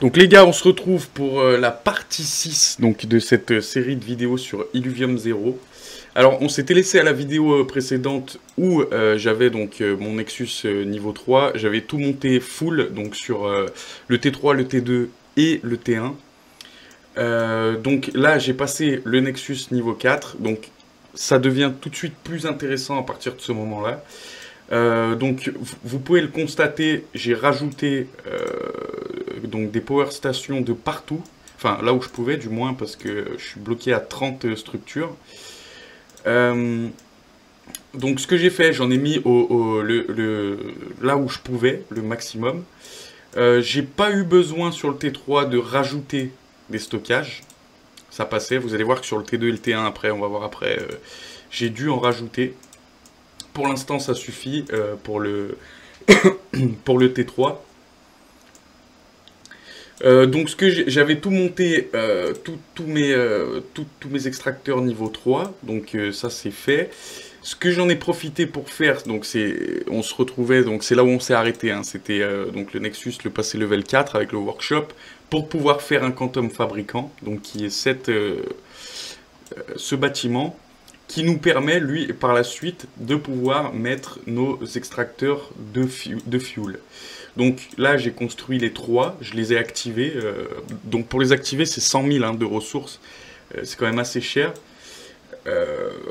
Donc les gars, on se retrouve pour la partie 6 donc, de cette série de vidéos sur Illuvium Zero. Alors on s'était laissé à la vidéo précédente où j'avais donc mon Nexus niveau 3. J'avais tout monté full donc sur le T3, le T2 et le T1. Donc là j'ai passé le Nexus niveau 4. Donc ça devient tout de suite plus intéressant à partir de ce moment-là. Donc vous pouvez le constater, j'ai rajouté donc des power stations de partout, enfin là où je pouvais du moins parce que je suis bloqué à 30 structures. Euh, donc ce que j'ai fait, j'en ai mis là où je pouvais, le maximum. J'ai pas eu besoin sur le T3 de rajouter des stockages, ça passait. Vous allez voir que sur le T2 et le T1 après, on va voir après, j'ai dû en rajouter. Pour l'instant ça suffit pour le pour le T3. Donc ce que j'avais tout monté, tous mes extracteurs niveau 3, donc ça c'est fait. Ce que j'en ai profité pour faire, donc on se retrouvait, donc c'est là où on s'est arrêté, hein, c'était donc le Nexus, le passé level 4 avec le workshop, pour pouvoir faire un quantum fabricant, donc qui est ce bâtiment, qui nous permet, lui, par la suite, de pouvoir mettre nos extracteurs de fuel. Donc là, j'ai construit les trois, je les ai activés. Donc pour les activer, c'est 100 000 hein, de ressources. C'est quand même assez cher.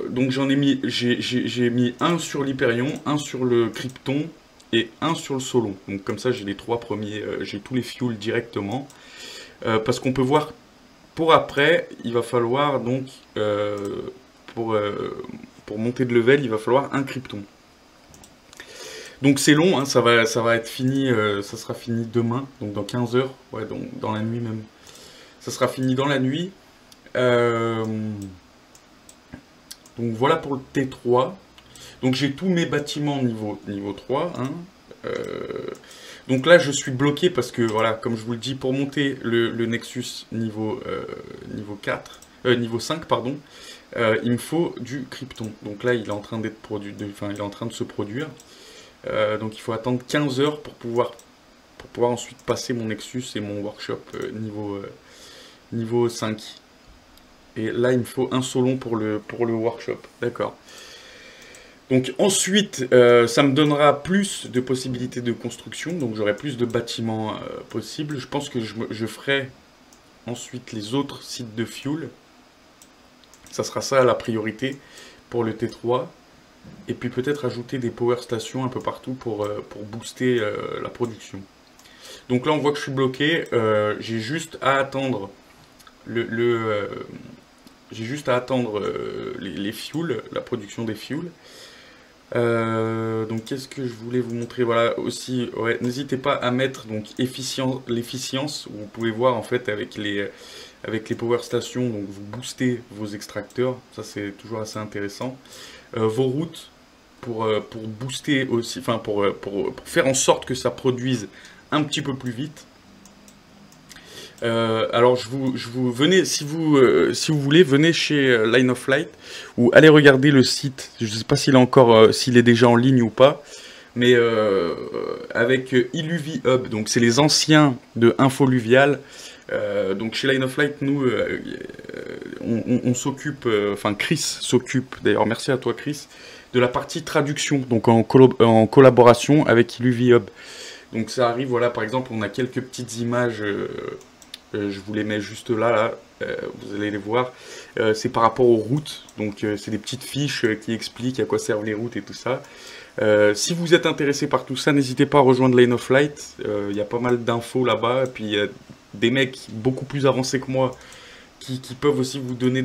Donc j'ai mis un sur l'Hyperion, un sur le Krypton et un sur le Solon. Donc comme ça, j'ai les trois premiers, j'ai tous les fuels directement. Parce qu'on peut voir, pour après, il va falloir donc, pour, euh, pour monter de level, il va falloir un Krypton. Donc c'est long, hein, ça va être fini, ça sera fini demain, donc dans 15 heures, ouais, donc dans la nuit même. Ça sera fini dans la nuit. Euh, donc voilà pour le T3. Donc j'ai tous mes bâtiments niveau 3. Hein. Euh, donc là je suis bloqué parce que voilà, comme je vous le dis, pour monter le Nexus niveau 4, niveau 5, pardon, il me faut du Krypton. Donc là il est en train d'être produit, enfin il est en train de se produire. Donc il faut attendre 15 heures pour pouvoir ensuite passer mon Nexus et mon workshop niveau 5. Et là, il me faut un Solon pour le workshop. D'accord. Donc ensuite, ça me donnera plus de possibilités de construction. Donc j'aurai plus de bâtiments possibles. Je pense que je ferai ensuite les autres sites de fuel. Ça sera ça la priorité pour le T3. Et puis peut-être ajouter des power stations un peu partout pour booster la production. Donc là, on voit que je suis bloqué. J'ai juste à attendre j'ai juste à attendre les fuels, la production des fuels. Donc qu'est-ce que je voulais vous montrer? Voilà aussi, ouais, n'hésitez pas à mettre donc l'efficience. Vous pouvez voir en fait avec les power stations, donc vous boostez vos extracteurs. Ça c'est toujours assez intéressant. Vos routes pour booster aussi, enfin pour faire en sorte que ça produise un petit peu plus vite. Alors venez si vous voulez, venez chez Line of Light ou allez regarder le site. Je ne sais pas s'il est encore s'il est déjà en ligne ou pas, mais avec Illuvi Hub, donc c'est les anciens de Infoluvial. Donc chez Line of Light, nous on s'occupe, enfin Chris s'occupe. D'ailleurs, merci à toi Chris de la partie traduction, donc en collaboration avec Illuvi Hub. Donc ça arrive, voilà, par exemple, on a quelques petites images. Je vous les mets juste là, vous allez les voir. C'est par rapport aux routes, donc c'est des petites fiches qui expliquent à quoi servent les routes et tout ça. Si vous êtes intéressé par tout ça, n'hésitez pas à rejoindre Lane of Light. Il y a pas mal d'infos là-bas, et puis il y a des mecs beaucoup plus avancés que moi qui peuvent aussi vous donner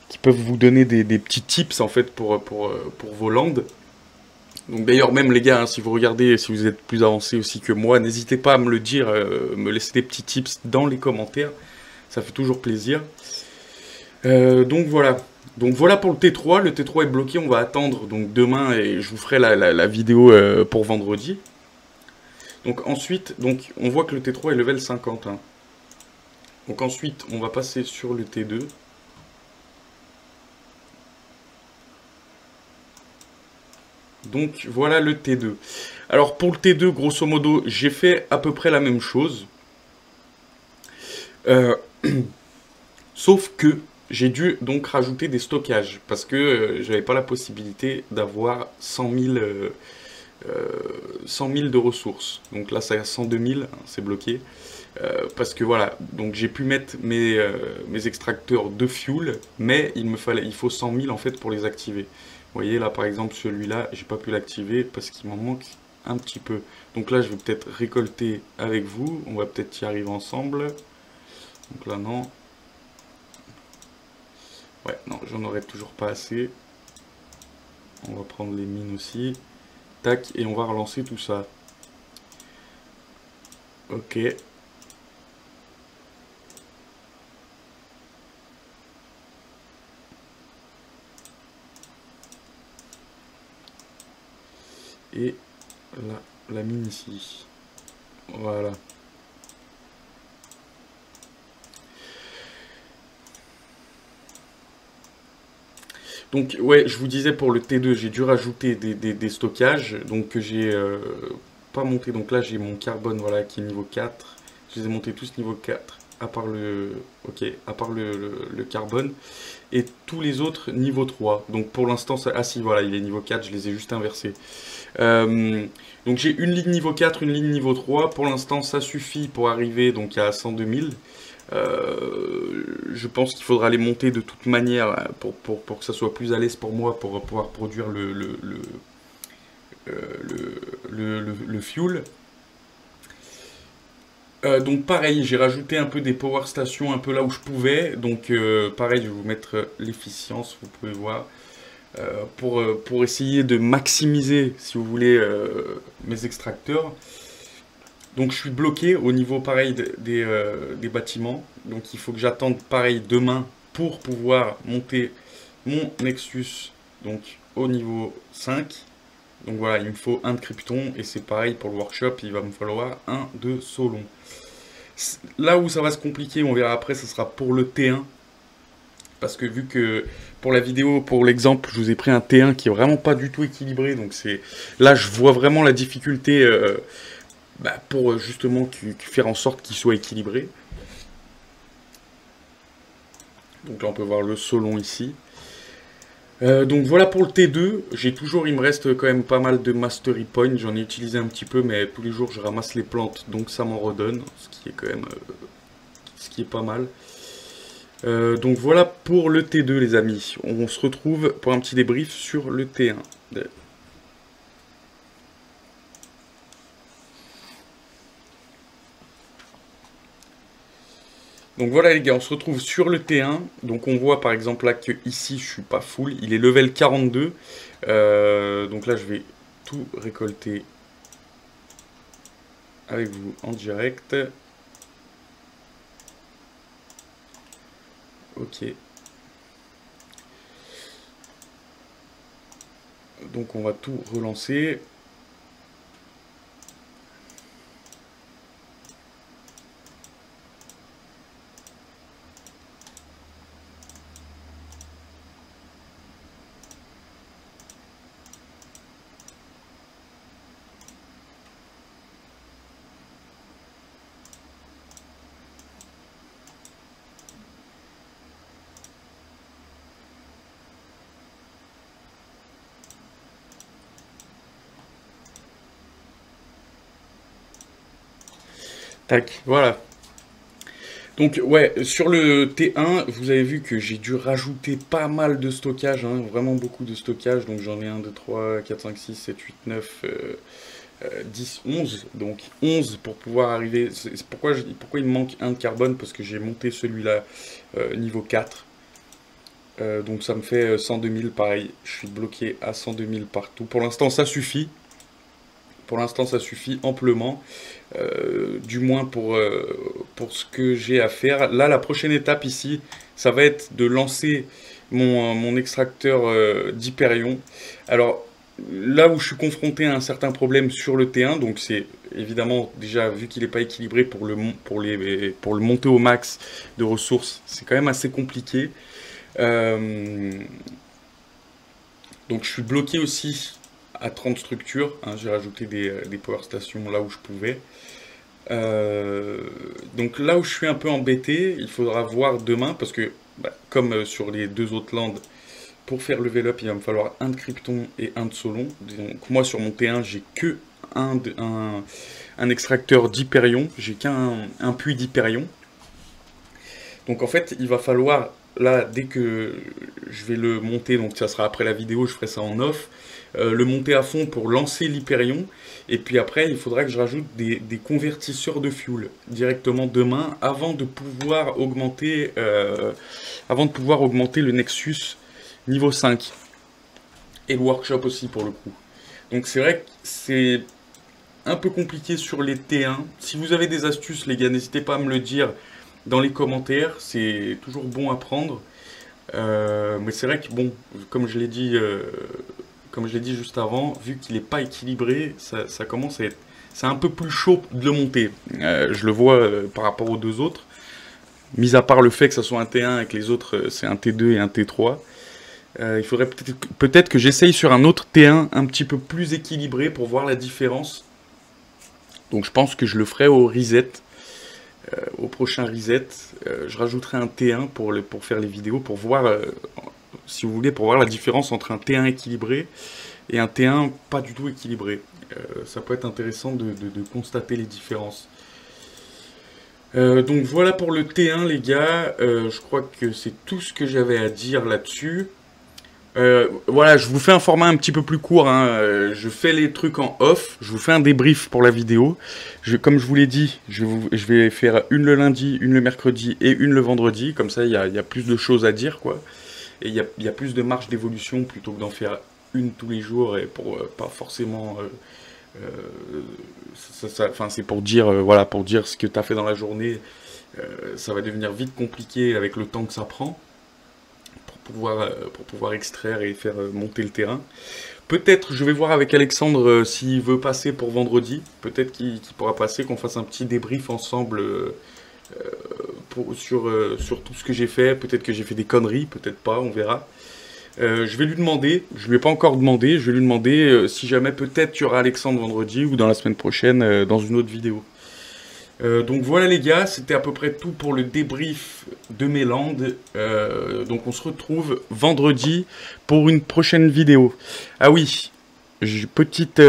qui peuvent vous donner des petits tips en fait pour vos landes. Donc d'ailleurs même les gars, hein, si vous regardez, si vous êtes plus avancé aussi que moi, n'hésitez pas à me le dire, me laisser des petits tips dans les commentaires, ça fait toujours plaisir. Donc voilà. Donc voilà pour le T3, le T3 est bloqué, on va attendre donc demain et je vous ferai la vidéo pour vendredi. Donc ensuite, donc on voit que le T3 est level 50. Hein. Donc ensuite, on va passer sur le T2. Donc voilà le T2. Alors pour le T2, grosso modo, j'ai fait à peu près la même chose. Euh, Sauf que j'ai dû donc rajouter des stockages parce que j'avais pas la possibilité d'avoir 100 000 de ressources. Donc là, c'est à 102 000, hein, c'est bloqué. Parce que voilà, donc j'ai pu mettre mes extracteurs de fuel, mais il faut 100 000 en fait pour les activer. Vous voyez là par exemple celui-là, j'ai pas pu l'activer parce qu'il m'en manque un petit peu. Donc là je vais peut-être récolter avec vous, on va peut-être y arriver ensemble. Donc là non. Ouais, non, j'en aurais toujours pas assez. On va prendre les mines aussi. Tac, et on va relancer tout ça. Ok. Et là, la mine ici. Voilà. Donc, ouais, je vous disais pour le T2, j'ai dû rajouter des stockages. Donc, que j'ai pas monté. Donc là, j'ai mon carbone, voilà, qui est niveau 4. Je les ai montés tous niveau 4. À part le. Ok, à part le carbone. Et tous les autres niveau 3. Donc pour l'instant, ah si, voilà, il est niveau 4, je les ai juste inversés. Donc j'ai une ligne niveau 4, une ligne niveau 3. Pour l'instant, ça suffit pour arriver donc à 102 000. Je pense qu'il faudra les monter de toute manière pour que ça soit plus à l'aise pour moi pour pouvoir produire le fuel. Donc pareil, j'ai rajouté un peu des power stations un peu là où je pouvais. Donc pareil, je vais vous mettre l'efficience, vous pouvez voir. Pour essayer de maximiser, si vous voulez, mes extracteurs. Donc je suis bloqué au niveau pareil des bâtiments. Donc il faut que j'attende pareil demain pour pouvoir monter mon Nexus donc, au niveau 5. Donc voilà, il me faut un de Krypton et c'est pareil pour le workshop, il va me falloir un de Solon. Là où ça va se compliquer, on verra après, ce sera pour le T1. Parce que vu que pour la vidéo, pour l'exemple, je vous ai pris un T1 qui est vraiment pas du tout équilibré. Donc c'est là, je vois vraiment la difficulté pour justement faire en sorte qu'il soit équilibré. Donc là, on peut voir le Solon ici. Donc voilà pour le T2. Il me reste quand même pas mal de Mastery Points. J'en ai utilisé un petit peu, mais tous les jours, je ramasse les plantes. Donc ça m'en redonne, ce qui est quand même ce qui est pas mal. Donc voilà pour le T2 les amis. On se retrouve pour un petit débrief sur le T1. Donc voilà les gars, on se retrouve sur le T1. Donc on voit par exemple là que ici je suis pas full, il est level 42. Donc là je vais tout récolter avec vous en direct. Ok. Donc on va tout relancer. Tac, voilà. Donc ouais, sur le T1, vous avez vu que j'ai dû rajouter pas mal de stockage, hein, vraiment beaucoup de stockage. Donc j'en ai 1, 2, 3, 4, 5, 6, 7, 8, 9, 10, 11. Donc 11 pour pouvoir arriver. C'est pourquoi il me manque un de carbone, parce que j'ai monté celui-là niveau 4. Donc ça me fait 102 000 pareil. Je suis bloqué à 102 000 partout. Pour l'instant ça suffit. Pour l'instant, ça suffit amplement, du moins pour ce que j'ai à faire. Là, la prochaine étape ici, ça va être de lancer mon extracteur d'Hyperion. Alors, là où je suis confronté à un certain problème sur le T1, donc c'est évidemment déjà, vu qu'il n'est pas équilibré pour le monter au max de ressources, c'est quand même assez compliqué. Donc je suis bloqué aussi à 30 structures, hein, j'ai rajouté des power stations là où je pouvais. Donc là où je suis un peu embêté, il faudra voir demain, parce que comme sur les deux autres landes, pour faire level up, il va me falloir un de Krypton et un de Solon. Donc moi sur mon T1, j'ai que un extracteur d'Hyperion, j'ai qu'un puits d'Hyperion. Donc en fait, il va falloir, là, dès que je vais le monter, donc ça sera après la vidéo, je ferai ça en off, le monter à fond pour lancer l'Hyperion. Et puis après, il faudra que je rajoute des convertisseurs de fuel directement demain, avant de pouvoir augmenter le Nexus niveau 5. Et le workshop aussi pour le coup. Donc c'est vrai que c'est un peu compliqué sur les T1. Si vous avez des astuces, les gars, n'hésitez pas à me le dire dans les commentaires. C'est toujours bon à prendre. Mais c'est vrai que bon, comme je l'ai dit juste avant, vu qu'il n'est pas équilibré, ça commence à être... C'est un peu plus chaud de le monter. Je le vois par rapport aux deux autres. Mis à part le fait que ça soit un T1 et que les autres, c'est un T2 et un T3. Il faudrait peut-être que j'essaye sur un autre T1 un petit peu plus équilibré pour voir la différence. Donc je pense que je le ferai au reset. Au prochain reset, je rajouterai un T1 pour faire les vidéos, pour voir, si vous voulez, pour voir la différence entre un T1 équilibré et un T1 pas du tout équilibré. Ça peut être intéressant de constater les différences. Donc voilà pour le T1 les gars, je crois que c'est tout ce que j'avais à dire là-dessus. Voilà, je vous fais un format un petit peu plus court, hein. Je fais les trucs en off, je vous fais un débrief pour la vidéo. Comme je vous l'ai dit, je vais faire une le lundi, une le mercredi et une le vendredi, comme ça il y a plus de choses à dire, quoi. Et il y a plus de marge d'évolution plutôt que d'en faire une tous les jours, et pour pas forcément... c'est pour dire, voilà, pour dire ce que tu as fait dans la journée, ça va devenir vite compliqué avec le temps que ça prend. Pour pouvoir extraire et faire monter le terrain. Peut-être, je vais voir avec Alexandre s'il veut passer pour vendredi. Peut-être qu'il pourra passer, qu'on fasse un petit débrief ensemble sur tout ce que j'ai fait. Peut-être que j'ai fait des conneries, peut-être pas, on verra. Je vais lui demander, je lui ai pas encore demandé, je vais lui demander si jamais peut-être il y aura Alexandre vendredi ou dans la semaine prochaine dans une autre vidéo. Donc voilà les gars, c'était à peu près tout pour le débrief de mes landes. Donc on se retrouve vendredi pour une prochaine vidéo. Ah oui, petite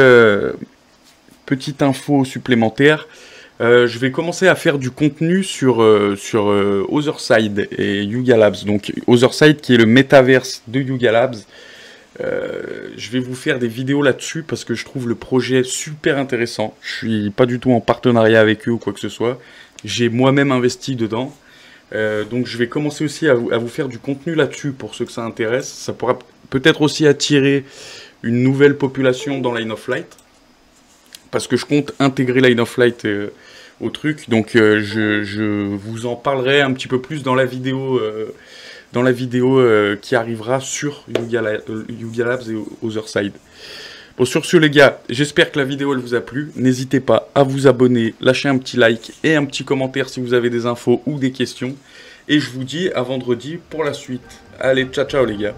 info supplémentaire. Je vais commencer à faire du contenu sur Otherside et Yuga Labs. Donc Otherside qui est le métaverse de Yuga Labs. Je vais vous faire des vidéos là-dessus parce que je trouve le projet super intéressant. Je suis pas du tout en partenariat avec eux ou quoi que ce soit. J'ai moi-même investi dedans. Donc je vais commencer aussi à vous faire du contenu là-dessus pour ceux que ça intéresse. Ça pourra peut-être aussi attirer une nouvelle population dans Line of Light. Parce que je compte intégrer Line of Light au truc. Donc je vous en parlerai un petit peu plus dans la vidéo... qui arrivera sur Yuga Labs et Otherside. Bon, sur ce les gars, j'espère que la vidéo elle vous a plu. N'hésitez pas à vous abonner, lâcher un petit like et un petit commentaire si vous avez des infos ou des questions. Et je vous dis à vendredi pour la suite. Allez, ciao ciao les gars.